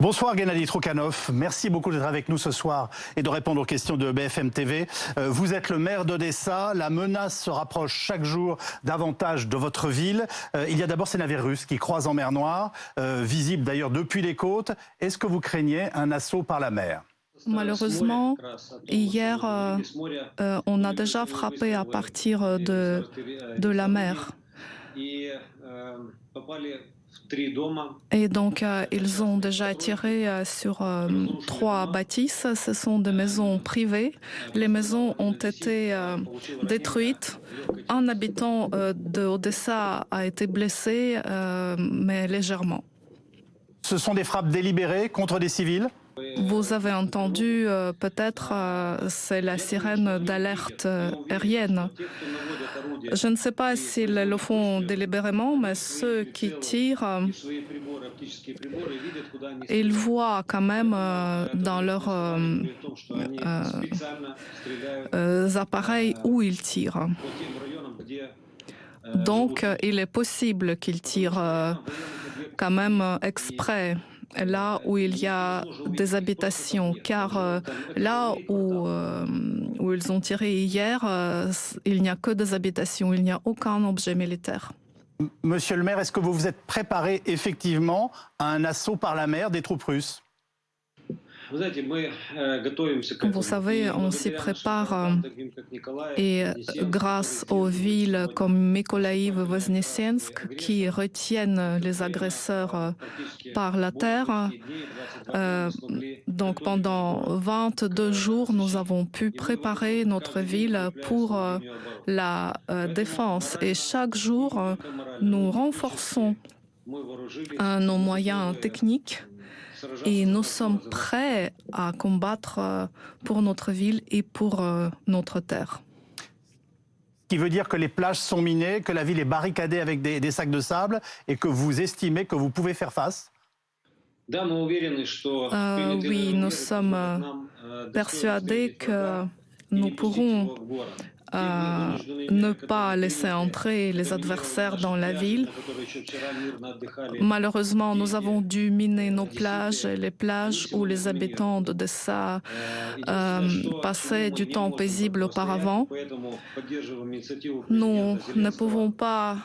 Bonsoir Gennady Trokhanov, merci beaucoup d'être avec nous ce soir et de répondre aux questions de BFM TV. Vous êtes le maire d'Odessa, la menace se rapproche chaque jour davantage de votre ville. Il y a d'abord ces navires russes qui croisent en mer Noire, visibles d'ailleurs depuis les côtes. Est-ce que vous craignez un assaut par la mer ? Malheureusement, hier, on a déjà frappé à partir de la mer. Et donc, ils ont déjà tiré sur 3 bâtisses. Ce sont des maisons privées. Les maisons ont été détruites. Un habitant de Odessa a été blessé, mais légèrement. Ce sont des frappes délibérées contre des civils ? Vous avez entendu, peut-être, c'est la sirène d'alerte aérienne. Je ne sais pas s'ils le font délibérément, mais ceux qui tirent, ils voient quand même dans leurs appareils où ils tirent. Donc, il est possible qu'ils tirent quand même exprès là où il y a des habitations, car là où ils ont tiré hier, il n'y a que des habitations, il n'y a aucun objet militaire. Monsieur le maire, est-ce que vous vous êtes préparé effectivement à un assaut par la mer des troupes russes ? Vous savez, on s'y prépare et grâce aux villes comme Mykolaïv et Voznесенsk qui retiennent les agresseurs par la terre, donc pendant 22 jours, nous avons pu préparer notre ville pour la défense. Et chaque jour, nous renforçons nos moyens techniques. Et nous sommes prêts à combattre pour notre ville et pour notre terre. Ce qui veut dire que les plages sont minées, que la ville est barricadée avec des sacs de sable et que vous estimez que vous pouvez faire face ? Oui, nous sommes persuadés que nous pourrons ne pas laisser entrer les adversaires dans la ville. Malheureusement, nous avons dû miner nos plages, les plages où les habitants d'Odessa passaient du temps paisible auparavant. Nous ne pouvons pas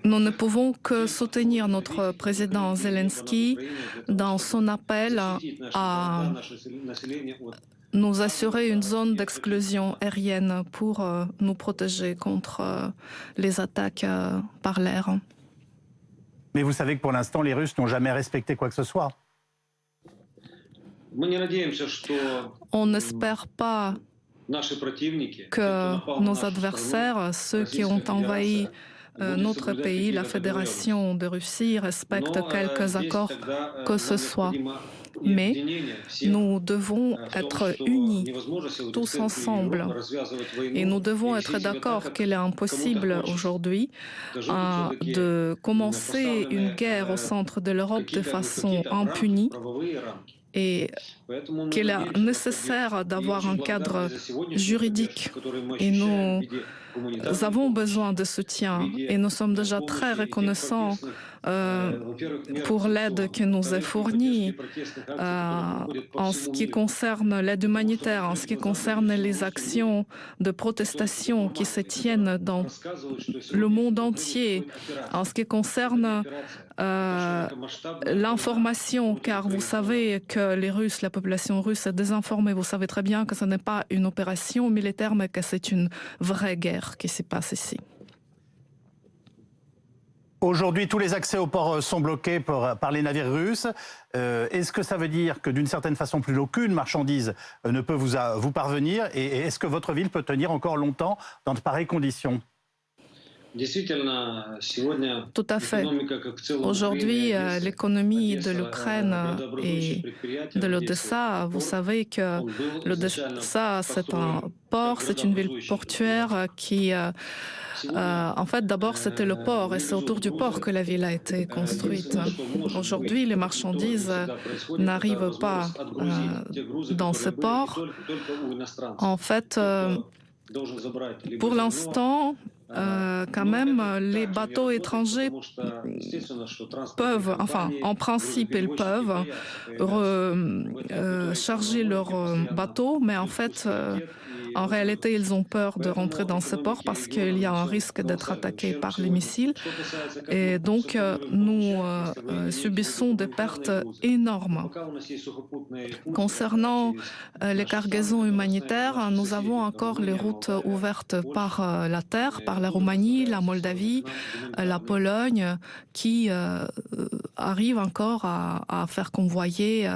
nous ne pouvons que soutenir notre président Zelensky dans son appel à nous assurer une zone d'exclusion aérienne pour nous protéger contre les attaques par l'air. Mais vous savez que pour l'instant, les Russes n'ont jamais respecté quoi que ce soit. On n'espère pas que nos adversaires, ceux qui ont envahi notre pays, la Fédération de Russie, respectent quelques accords que ce soit. Mais nous devons être unis, tous ensemble. Et nous devons être d'accord qu'il est impossible aujourd'hui de commencer une guerre au centre de l'Europe de façon impunie. Et qu'il est nécessaire d'avoir un cadre juridique. Et nous avons besoin de soutien. Et nous sommes déjà très reconnaissants pour l'aide qui nous est fournie en ce qui concerne l'aide humanitaire, en ce qui concerne les actions de protestation qui se tiennent dans le monde entier, en ce qui concerne l'information, car vous savez que les Russes, la population russe est désinformée. Vous savez très bien que ce n'est pas une opération militaire, mais que c'est une vraie guerre qui se passe ici. Aujourd'hui, tous les accès au port sont bloqués par les navires russes. Est-ce que ça veut dire que d'une certaine façon, plus aucune marchandise ne peut vous parvenir ? Et est-ce que votre ville peut tenir encore longtemps dans de pareilles conditions ? Tout à fait. Aujourd'hui, l'économie de l'Ukraine et de l'Odessa, vous savez que l'Odessa, c'est un port, c'est une ville portuaire qui... en fait, d'abord, c'était le port et c'est autour du port que la ville a été construite. Aujourd'hui, les marchandises n'arrivent pas dans ce port. En fait, pour l'instant, quand même, les bateaux étrangers peuvent, enfin, en principe, ils peuvent charger leurs bateaux, mais en fait, en réalité, ils ont peur de rentrer dans ce port parce qu'il y a un risque d'être attaqués par les missiles. Et donc, nous subissons des pertes énormes. Concernant les cargaisons humanitaires, nous avons encore les routes ouvertes par la terre, par la Roumanie, la Moldavie, la Pologne, qui arrivent encore à faire convoyer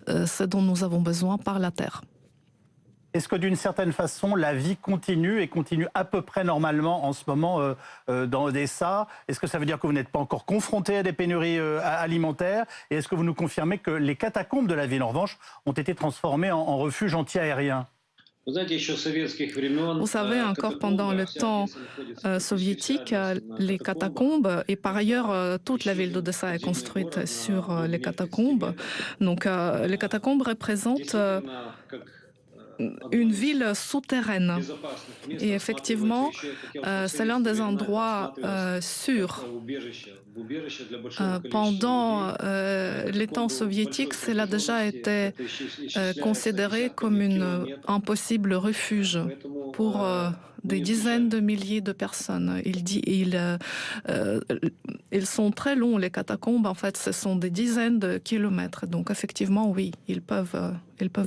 ce dont nous avons besoin par la terre. Est-ce que d'une certaine façon, la vie continue et continue à peu près normalement en ce moment dans Odessa? Est-ce que ça veut dire que vous n'êtes pas encore confronté à des pénuries alimentaires? Et est-ce que vous nous confirmez que les catacombes de la ville, en revanche, ont été transformées en refuge anti-aérien? Vous savez, encore pendant le temps soviétique, les catacombes, et par ailleurs, toute la ville d'Odessa est construite sur les catacombes. Donc, les catacombes représentent une ville souterraine. Et effectivement, c'est l'un des endroits sûrs. Pendant les temps soviétiques, cela a déjà été considéré comme un possible refuge pour des dizaines de milliers de personnes. Ils sont très longs, les catacombes. En fait, ce sont des dizaines de kilomètres. Donc, effectivement, oui, ils peuvent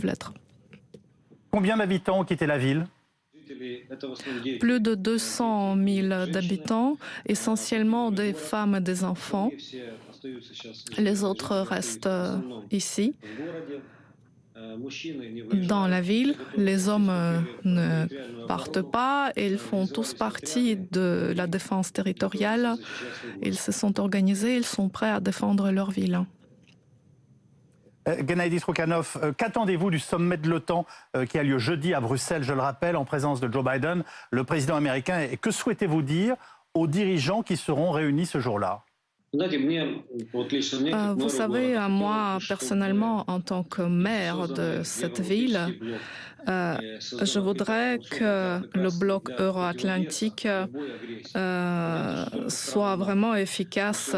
l'être. Combien d'habitants ont quitté la ville? Plus de 200 000 habitants, essentiellement des femmes et des enfants. Les autres restent ici. Dans la ville, les hommes ne partent pas, ils font tous partie de la défense territoriale. Ils se sont organisés, ils sont prêts à défendre leur ville. Guennadi Trukhanov, qu'attendez-vous du sommet de l'OTAN qui a lieu jeudi à Bruxelles, je le rappelle, en présence de Joe Biden, le président américain, et que souhaitez-vous dire aux dirigeants qui seront réunis ce jour-là? Vous savez, moi, personnellement, en tant que maire de cette ville, je voudrais que le bloc euro-atlantique soit vraiment efficace.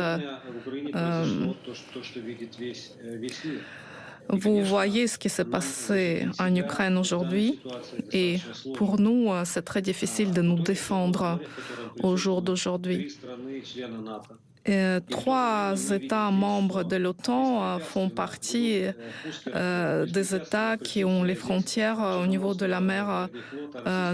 Vous voyez ce qui s'est passé en Ukraine aujourd'hui et pour nous, c'est très difficile de nous défendre au jour d'aujourd'hui. 3 États membres de l'OTAN font partie des États qui ont les frontières au niveau de la mer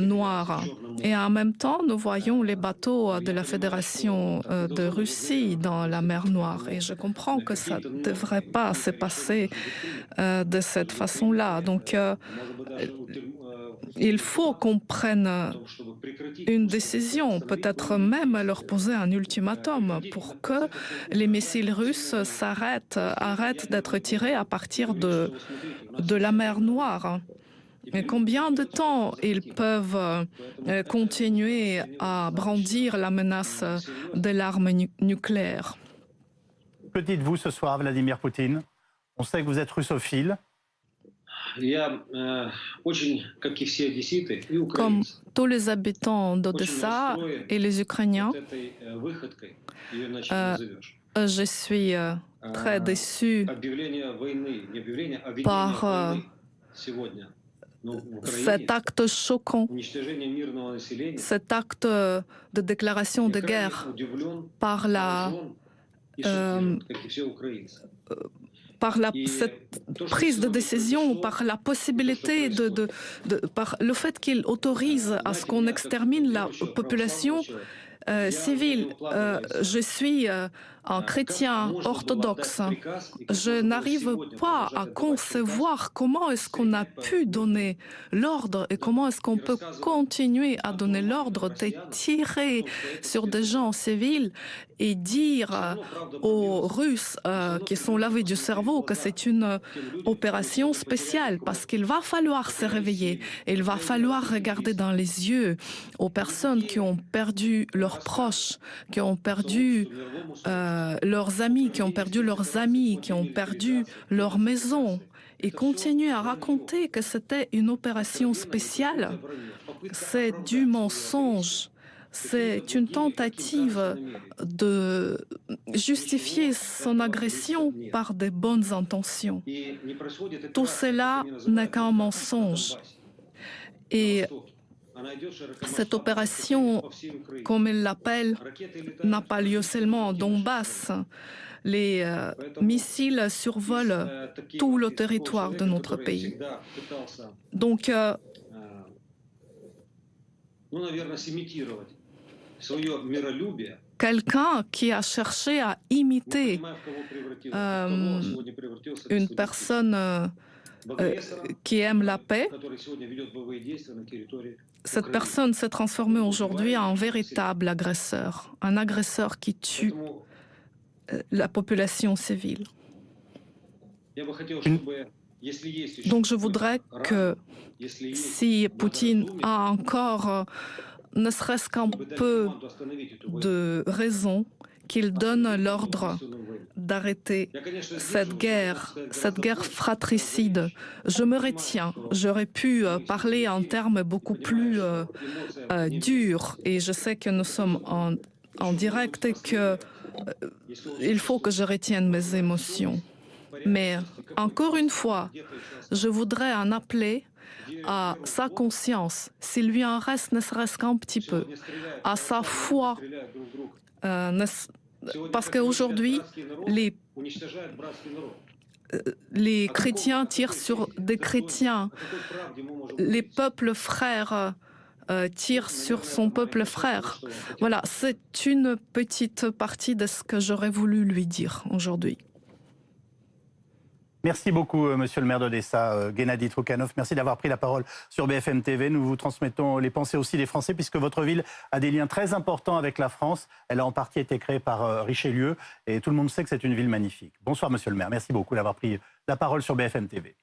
Noire. Et en même temps, nous voyons les bateaux de la Fédération de Russie dans la mer Noire. Et je comprends que ça ne devrait pas se passer de cette façon-là. Donc, il faut qu'on prenne une décision, peut-être même leur poser un ultimatum pour que les missiles russes arrêtent d'être tirés à partir de la mer Noire. Et combien de temps ils peuvent continuer à brandir la menace de l'arme nucléaire? Que dites-vous ce soir, Vladimir Poutine? On sait que vous êtes russophile. Comme tous les habitants d'Odessa et les Ukrainiens, je suis très déçu par cet acte choquant, cet acte de déclaration de guerre par cette prise de décision, par la possibilité par le fait qu'il autorise à ce qu'on extermine la population civile. Je suis un chrétien orthodoxe. Je n'arrive pas à concevoir comment est-ce qu'on a pu donner l'ordre et comment est-ce qu'on peut continuer à donner l'ordre de tirer sur des gens civils et dire aux Russes qui sont lavés du cerveau que c'est une opération spéciale, parce qu'il va falloir se réveiller, il va falloir regarder dans les yeux aux personnes qui ont perdu leurs proches, qui ont perdu leurs amis, qui ont perdu leurs amis, qui ont perdu leur maison, et continuer à raconter que c'était une opération spéciale. C'est du mensonge. C'est une tentative de justifier son agression par des bonnes intentions. Tout cela n'est qu'un mensonge. Et cette opération, comme il l'appelle, n'a pas lieu seulement en Donbass. Les missiles survolent tout le territoire de notre pays. Donc, quelqu'un qui a cherché à imiter une personne qui aime la paix, cette personne s'est transformée aujourd'hui en véritable agresseur, un agresseur qui tue la population civile. Donc je voudrais que si Poutine a encore ne serait-ce qu'un peu de raison, qu'il donne l'ordre d'arrêter cette guerre fratricide. Je me retiens. J'aurais pu parler en termes beaucoup plus durs, et je sais que nous sommes en direct et qu'il faut que je retienne mes émotions. Mais encore une fois, je voudrais en appeler à sa conscience, s'il lui en reste ne serait-ce qu'un petit peu, à sa foi, parce qu'aujourd'hui, les chrétiens tirent sur des chrétiens, les peuples frères tirent sur son peuple frère. Voilà, c'est une petite partie de ce que j'aurais voulu lui dire aujourd'hui. Merci beaucoup, monsieur le maire d'Odessa, Guennadi Troukhanov. Merci d'avoir pris la parole sur BFM TV. Nous vous transmettons les pensées aussi des Français, puisque votre ville a des liens très importants avec la France. Elle a en partie été créée par Richelieu, et tout le monde sait que c'est une ville magnifique. Bonsoir, monsieur le maire. Merci beaucoup d'avoir pris la parole sur BFM TV.